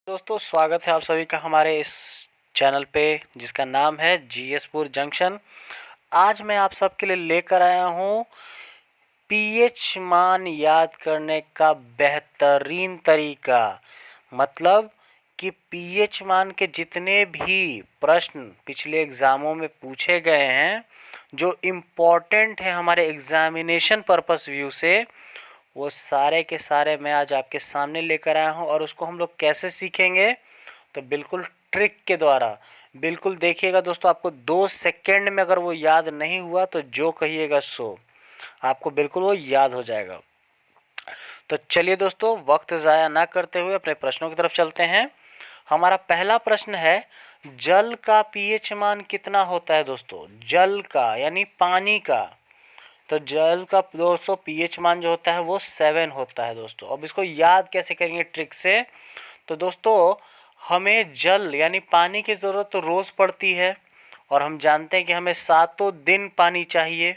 दोस्तों स्वागत है आप सभी का हमारे इस चैनल पे जिसका नाम है जीएसपुर जंक्शन। आज मैं आप सबके लिए लेकर आया हूँ पीएच मान याद करने का बेहतरीन तरीका। मतलब कि पीएच मान के जितने भी प्रश्न पिछले एग्ज़ामों में पूछे गए हैं, जो इम्पोर्टेंट है हमारे एग्ज़ामिनेशन पर्पस व्यू से, वो सारे के सारे मैं आज आपके सामने लेकर आया हूँ। और उसको हम लोग कैसे सीखेंगे, तो बिल्कुल ट्रिक के द्वारा। बिल्कुल देखिएगा दोस्तों, आपको 2 सेकेंड में अगर वो याद नहीं हुआ तो जो कहिएगा सो आपको बिल्कुल वो याद हो जाएगा। तो चलिए दोस्तों, वक्त ज़ाया ना करते हुए अपने प्रश्नों की तरफ चलते हैं। हमारा पहला प्रश्न है, जल का पीएच मान कितना होता है दोस्तों? जल का यानी पानी का। तो जल का दोस्तों पीएच मान जो होता है वो 7 होता है दोस्तों। अब इसको याद कैसे करेंगे ट्रिक से? तो दोस्तों हमें जल यानी पानी की ज़रूरत तो रोज़ पड़ती है, और हम जानते हैं कि हमें सातों दिन पानी चाहिए।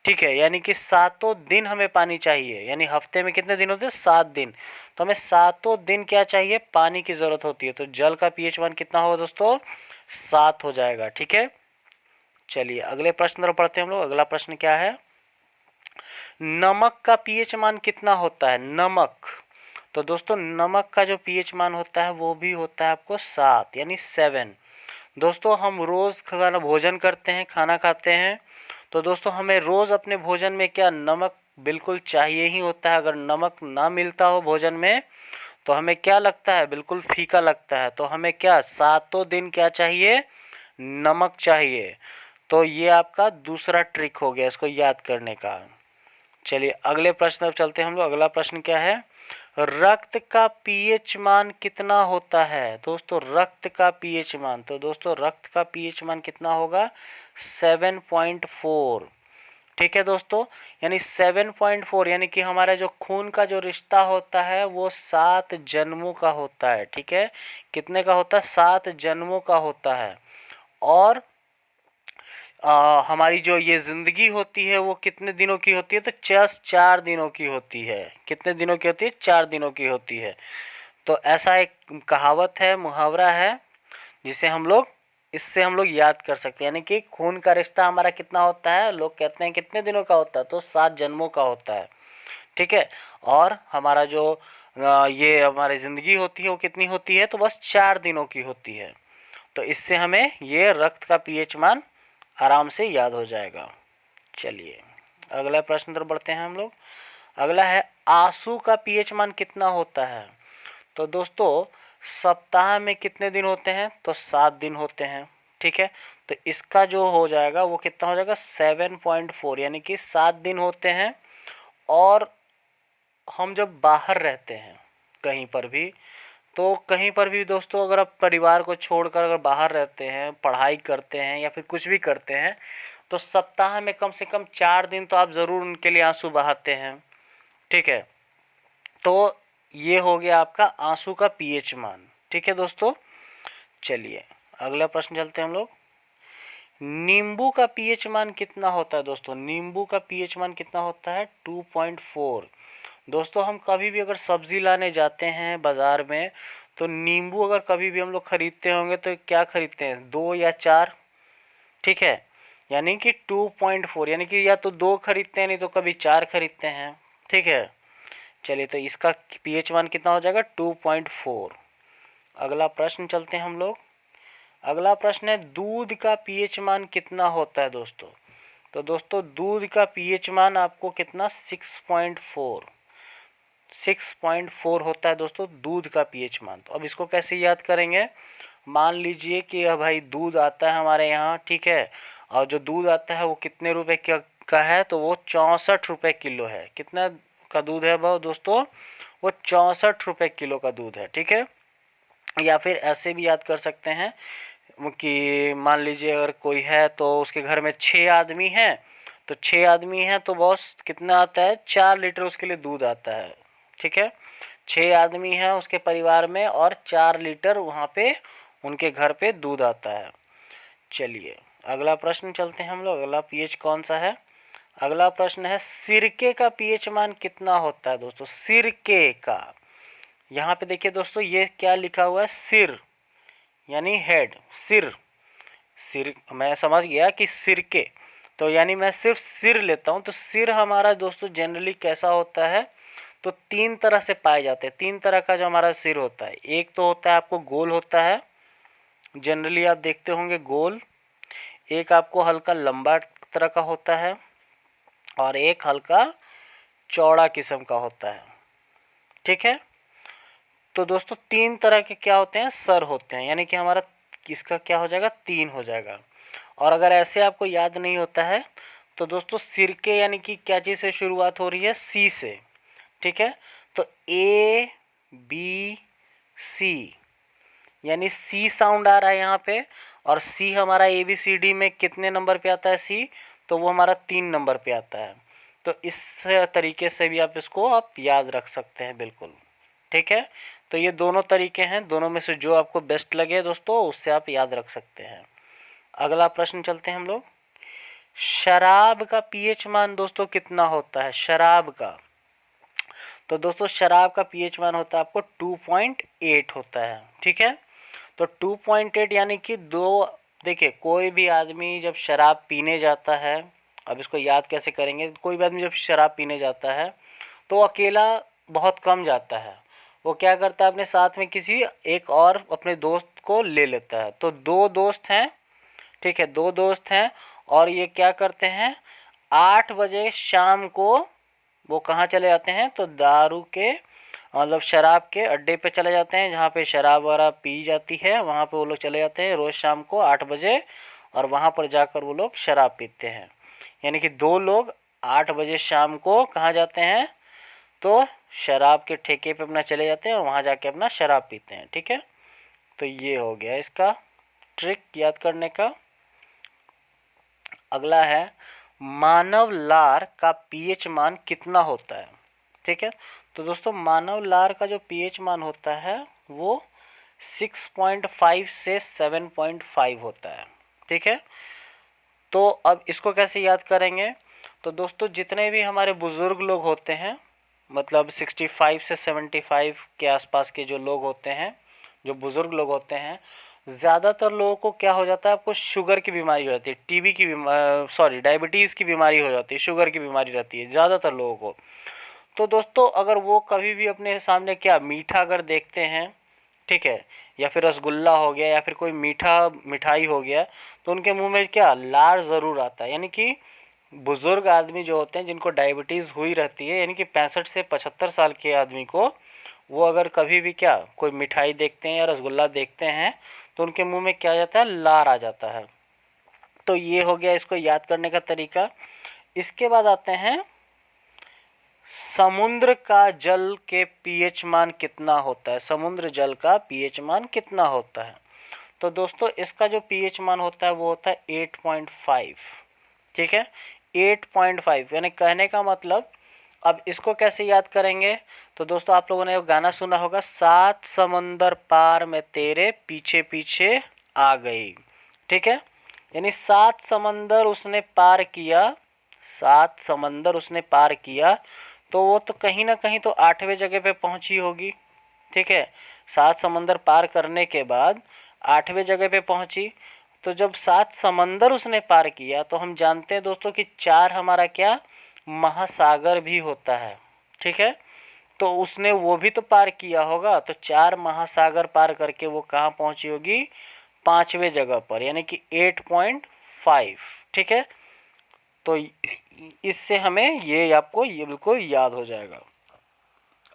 ठीक है, यानी कि सातों दिन हमें पानी चाहिए। यानी हफ्ते में कितने दिन होते हैं? 7 दिन। तो हमें सातों दिन क्या चाहिए? पानी की ज़रूरत होती है। तो जल का पीएच मान कितना होगा दोस्तों? 7 हो जाएगा। ठीक है, चलिए अगले प्रश्न तरफ पढ़ते हैं हम लोग। अगला प्रश्न क्या है? नमक का पीएच मान कितना होता है? नमक। तो दोस्तों नमक का जो पीएच मान होता है वो भी होता है आपको 7 यानी 7। दोस्तों हम रोज़ खाना भोजन करते हैं, खाना खाते हैं, तो दोस्तों हमें रोज़ अपने भोजन में क्या नमक बिल्कुल चाहिए ही होता है। अगर नमक ना मिलता हो भोजन में तो हमें क्या लगता है? बिल्कुल फीका लगता है। तो हमें क्या सातों दिन क्या चाहिए? नमक चाहिए। तो ये आपका दूसरा ट्रिक हो गया इसको याद करने का। चलिए अगले प्रश्न पर चलते हैं हम लोग। अगला प्रश्न क्या है? रक्त का पीएच मान कितना होता है दोस्तों? रक्त का पीएच मान, तो दोस्तों रक्त का पीएच मान कितना होगा? 7.4। ठीक है दोस्तों, यानी 7.4 यानी कि हमारा जो खून का जो रिश्ता होता है वो 7 जन्मों का होता है। ठीक है, कितने का होता है? 7 जन्मों का होता है। और हमारी जो ये ज़िंदगी होती है वो कितने दिनों की होती है? तो जस्ट 4 दिनों की होती है। कितने दिनों की होती है? 4 दिनों की होती है। तो ऐसा एक कहावत है, मुहावरा है, जिसे हम लोग इससे हम लोग याद कर सकते हैं। यानी कि खून का रिश्ता हमारा कितना होता है? लोग कहते हैं कितने दिनों का होता है? तो 7 जन्मों का होता है। ठीक है, और हमारा जो ये हमारी ज़िंदगी होती है वो कितनी होती है? तो बस 4 दिनों की होती है। तो इससे हमें ये रक्त का पीएच मान आराम से याद हो जाएगा। चलिए अगला प्रश्न तरफ बढ़ते हैं हम लोग। अगला है, आंसू का पीएच मान कितना होता है? तो दोस्तों सप्ताह में कितने दिन होते हैं? तो 7 दिन होते हैं। ठीक है, तो इसका जो हो जाएगा वो कितना हो जाएगा? 7.4 यानी कि 7 दिन होते हैं। और हम जब बाहर रहते हैं कहीं पर भी, तो कहीं पर भी दोस्तों अगर आप परिवार को छोड़कर अगर बाहर रहते हैं, पढ़ाई करते हैं या फिर कुछ भी करते हैं, तो सप्ताह में कम से कम 4 दिन तो आप ज़रूर उनके लिए आंसू बहाते हैं। ठीक है, तो ये हो गया आपका आंसू का पीएच मान। ठीक है दोस्तों, चलिए अगला प्रश्न चलते हैं हम लोग। नींबू का पीएच मान कितना होता है दोस्तों? नींबू का पीएच मान कितना होता है? 2.4। दोस्तों हम कभी भी अगर सब्ज़ी लाने जाते हैं बाज़ार में, तो नींबू अगर कभी भी हम लोग ख़रीदते होंगे तो क्या ख़रीदते हैं? 2 या 4। ठीक है, यानी कि 2.4 यानी कि या तो 2 खरीदते हैं, नहीं तो कभी 4 खरीदते हैं। ठीक है, चलिए तो इसका पीएच मान कितना हो जाएगा? 2.4। अगला प्रश्न चलते हैं हम लोग। अगला प्रश्न है, दूध का पीएच मान कितना होता है दोस्तों? तो दोस्तों दूध का पीएच मान आपको कितना? 6.4। 6.4 होता है दोस्तों दूध का पीएच मान। तो अब इसको कैसे याद करेंगे? मान लीजिए कि भाई दूध आता है हमारे यहाँ, ठीक है, और जो दूध आता है वो कितने रुपए का है? तो वो 64 रुपये किलो है। कितना का दूध है भाई दोस्तों? वो 64 रुपये किलो का दूध है। ठीक है, या फिर ऐसे भी याद कर सकते हैं कि मान लीजिए अगर कोई है तो उसके घर में 6 आदमी हैं, तो 6 आदमी हैं तो बॉस कितना आता है? 4 लीटर उसके लिए दूध आता है। ठीक है, 6 आदमी हैं उसके परिवार में और 4 लीटर वहाँ पे उनके घर पे दूध आता है। चलिए अगला प्रश्न चलते हैं हम लोग। अगला पीएच कौन सा है? अगला प्रश्न है, सिरके का पीएच मान कितना होता है दोस्तों? सिरके का, यहाँ पे देखिए दोस्तों, ये क्या लिखा हुआ है, सिर यानी हेड, सिर, सिर मैं समझ गया कि सिर के, तो यानी मैं सिर्फ सिर लेता हूँ। तो सिर हमारा दोस्तों जनरली कैसा होता है, तो तीन तरह से पाए जाते हैं। तीन तरह का जो हमारा सिर होता है, एक तो होता है आपको गोल होता है, जनरली आप देखते होंगे गोल, एक आपको हल्का लंबा तरह का होता है, और एक हल्का चौड़ा किस्म का होता है। ठीक है, तो दोस्तों तीन तरह के क्या होते हैं, सर होते हैं, यानी कि हमारा किसका क्या हो जाएगा, तीन हो जाएगा। और अगर ऐसे आपको याद नहीं होता है तो दोस्तों सिर के यानी कि क्या चीज़ से शुरुआत हो रही है, सी से। ठीक है, तो ए बी सी, यानी सी साउंड आ रहा है यहाँ पे, और सी हमारा ए बी सी डी में कितने नंबर पे आता है, सी, तो वो हमारा 3 नंबर पे आता है। तो इस तरीके से भी आप इसको आप याद रख सकते हैं बिल्कुल। ठीक है, तो ये दोनों तरीके हैं, दोनों में से जो आपको बेस्ट लगे दोस्तों उससे आप याद रख सकते हैं। अगला प्रश्न चलते हैं हम लोग। शराब का पीएच मान दोस्तों कितना होता है, शराब का, तो दोस्तों शराब का पीएच मान होता है आपको 2.8 होता है। ठीक है, तो 2.8 यानी कि दो, देखिए कोई भी आदमी जब शराब पीने जाता है, अब इसको याद कैसे करेंगे, कोई भी आदमी जब शराब पीने जाता है तो वो अकेला बहुत कम जाता है, वो क्या करता है अपने साथ में किसी एक और अपने दोस्त को ले लेता है। तो दो दोस्त हैं, ठीक है, दो दोस्त हैं, और ये क्या करते हैं, 8 बजे शाम को वो कहाँ चले जाते हैं, तो दारू के मतलब शराब के अड्डे पे चले जाते हैं, जहाँ पे शराब वगैरह पी जाती है, वहाँ पे वो लोग चले जाते हैं रोज़ शाम को 8 बजे, और वहाँ पर जाकर वो लोग शराब पीते हैं। यानी कि दो लोग 8 बजे शाम को कहाँ जाते हैं, तो शराब के ठेके पे अपना चले जाते हैं और वहाँ जाके अपना शराब पीते हैं। ठीक है, तो ये हो गया इसका ट्रिक याद करने का। अगला है, मानव लार का पीएच मान कितना होता है। ठीक है, तो दोस्तों मानव लार का जो पीएच मान होता है वो 6.5 से 7.5 होता है। ठीक है, तो अब इसको कैसे याद करेंगे, तो दोस्तों जितने भी हमारे बुज़ुर्ग लोग होते हैं, मतलब 65 से 75 के आसपास के जो लोग होते हैं, जो बुज़ुर्ग लोग होते हैं, ज़्यादातर लोगों को क्या हो जाता है, आपको शुगर की बीमारी हो जाती है, टीबी की सॉरी डायबिटीज़ की बीमारी हो जाती है, शुगर की बीमारी रहती है ज़्यादातर लोगों को। तो दोस्तों अगर वो कभी भी अपने सामने क्या मीठा अगर देखते हैं, ठीक है, या फिर रसगुल्ला हो गया या फिर कोई मीठा मिठाई हो गया, तो उनके मुंह में क्या लार ज़रूर आता है। यानी कि बुज़ुर्ग आदमी जो होते हैं जिनको डायबिटीज़ हुई रहती है, यानी कि 65 से 75 साल के आदमी को, वो अगर कभी भी क्या कोई मिठाई देखते हैं या रसगुल्ला देखते हैं तो उनके मुंह में क्या आ जाता है, लार आ जाता है। तो ये हो गया इसको याद करने का तरीका। इसके बाद आते हैं, समुद्र का जल के पीएच मान कितना होता है, समुद्र जल का पीएच मान कितना होता है, तो दोस्तों इसका जो पीएच मान होता है वो होता है 8.5। ठीक है, 8.5 यानी कहने का मतलब, अब इसको कैसे याद करेंगे, तो दोस्तों आप लोगों ने वो गाना सुना होगा, 7 समंदर पार मैं तेरे पीछे पीछे आ गई। ठीक है, यानी 7 समंदर उसने पार किया, 7 समंदर उसने पार किया, तो वो तो कहीं ना कहीं तो 8वें जगह पे पहुंची होगी। ठीक है, 7 समंदर पार करने के बाद 8वें जगह पे पहुंची, तो जब 7 समंदर उसने पार किया तो हम जानते हैं दोस्तों कि 4 हमारा क्या महासागर भी होता है। ठीक है, तो उसने वो भी तो पार किया होगा, तो 4 महासागर पार करके वो कहाँ पहुंची होगी, 5वें जगह पर, यानी कि 8.5। ठीक है, तो इससे हमें ये आपको ये बिल्कुल याद हो जाएगा।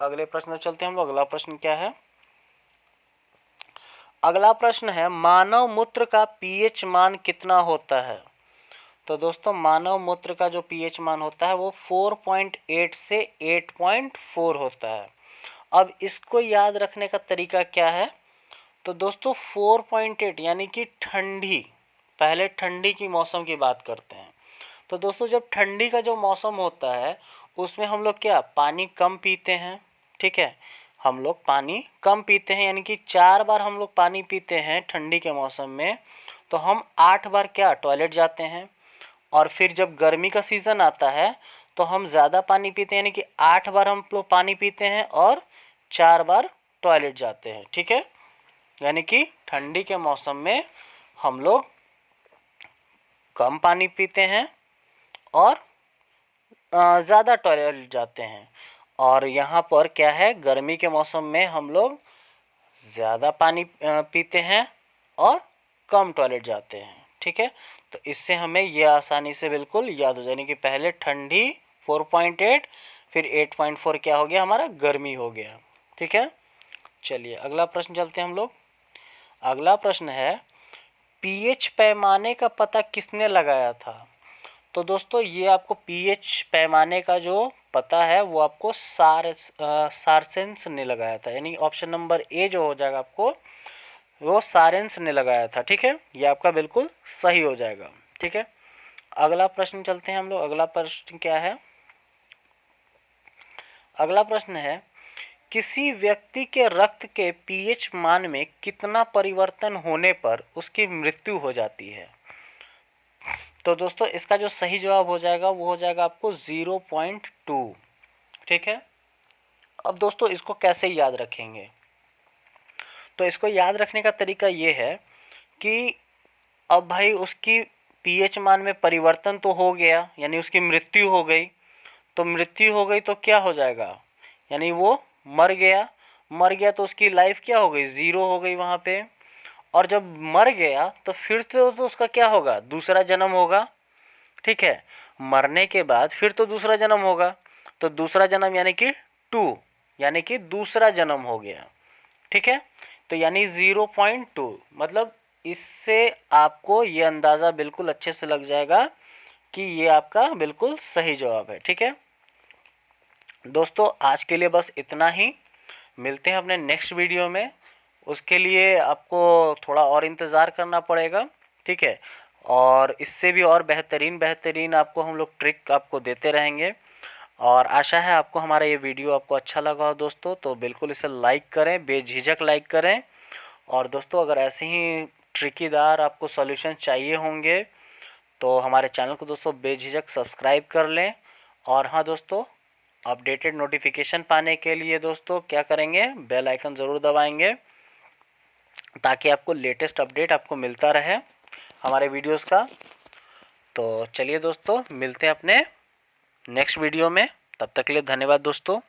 अगले प्रश्न चलते हैं हम लोग। अगला प्रश्न क्या है, अगला प्रश्न है, मानव मूत्र का पीएच मान कितना होता है। तो दोस्तों मानव मूत्र का जो पीएच मान होता है वो 4.8 से 8.4 होता है। अब इसको याद रखने का तरीका क्या है, तो दोस्तों 4.8 यानी कि ठंडी, पहले ठंडी की मौसम की बात करते हैं। तो दोस्तों जब ठंडी का जो मौसम होता है उसमें हम लोग क्या पानी कम पीते हैं। ठीक है, हम लोग पानी कम पीते हैं, यानी कि 4 बार हम लोग पानी पीते हैं ठंडी के मौसम में, तो हम 8 बार क्या टॉयलेट जाते हैं। और फिर जब गर्मी का सीज़न आता है तो हम ज़्यादा पानी पीते हैं, यानी कि 8 बार हम लोग पानी पीते हैं और 4 बार टॉयलेट जाते हैं। ठीक है, यानी कि ठंडी के मौसम में हम लोग कम पानी पीते हैं और ज़्यादा टॉयलेट जाते हैं। और यहाँ पर क्या है, गर्मी के मौसम में हम लोग ज़्यादा पानी पीते हैं और कम टॉयलेट जाते हैं। ठीक है, तो इससे हमें ये आसानी से बिल्कुल याद हो जाए कि पहले ठंडी 4.8, फिर 8.4 क्या हो गया हमारा, गर्मी हो गया। ठीक है, चलिए अगला प्रश्न चलते हैं हम लोग। अगला प्रश्न है, पीएच पैमाने का पता किसने लगाया था? तो दोस्तों ये आपको पीएच पैमाने का जो पता है वो आपको सार्सेंस ने लगाया था, यानी ऑप्शन नंबर ए जो हो जाएगा आपको, वो सारेंस ने लगाया था। ठीक है, ये आपका बिल्कुल सही हो जाएगा। ठीक है, अगला प्रश्न चलते हैं हम लोग। अगला प्रश्न क्या है? अगला प्रश्न है, किसी व्यक्ति के रक्त के पीएच मान में कितना परिवर्तन होने पर उसकी मृत्यु हो जाती है? तो दोस्तों इसका जो सही जवाब हो जाएगा वो हो जाएगा आपको 0.2। ठीक है, अब दोस्तों इसको कैसे याद रखेंगे? तो इसको याद रखने का तरीका ये है कि अब भाई उसकी पीएच मान में परिवर्तन तो हो गया, यानी उसकी मृत्यु हो गई। तो मृत्यु हो गई तो क्या हो जाएगा, यानी वो मर गया। मर गया तो उसकी लाइफ क्या हो गई, ज़ीरो हो गई वहाँ पे। और जब मर गया तो फिर से तो उसका क्या होगा, दूसरा जन्म होगा। ठीक है, मरने के बाद फिर तो दूसरा जन्म होगा, तो दूसरा जन्म यानी कि 2, यानी कि दूसरा जन्म हो गया। ठीक है, तो यानी 0.2, मतलब इससे आपको ये अंदाज़ा बिल्कुल अच्छे से लग जाएगा कि ये आपका बिल्कुल सही जवाब है। ठीक है दोस्तों, आज के लिए बस इतना ही। मिलते हैं अपने नेक्स्ट वीडियो में। उसके लिए आपको थोड़ा और इंतज़ार करना पड़ेगा। ठीक है, और इससे भी और बेहतरीन आपको हम लोग ट्रिक आपको देते रहेंगे। और आशा है आपको हमारा ये वीडियो आपको अच्छा लगा हो दोस्तों, तो बिल्कुल इसे लाइक करें, बेझिझक लाइक करें। और दोस्तों अगर ऐसे ही ट्रिकीदार आपको सॉल्यूशन चाहिए होंगे तो हमारे चैनल को दोस्तों बेझिझक सब्सक्राइब कर लें। और हाँ दोस्तों, अपडेटेड नोटिफिकेशन पाने के लिए दोस्तों क्या करेंगे, बेल आइकन ज़रूर दबाएंगे ताकि आपको लेटेस्ट अपडेट आपको मिलता रहे हमारे वीडियोस का। तो चलिए दोस्तों, मिलते हैं अपने नेक्स्ट वीडियो में। तब तक के लिए धन्यवाद दोस्तों।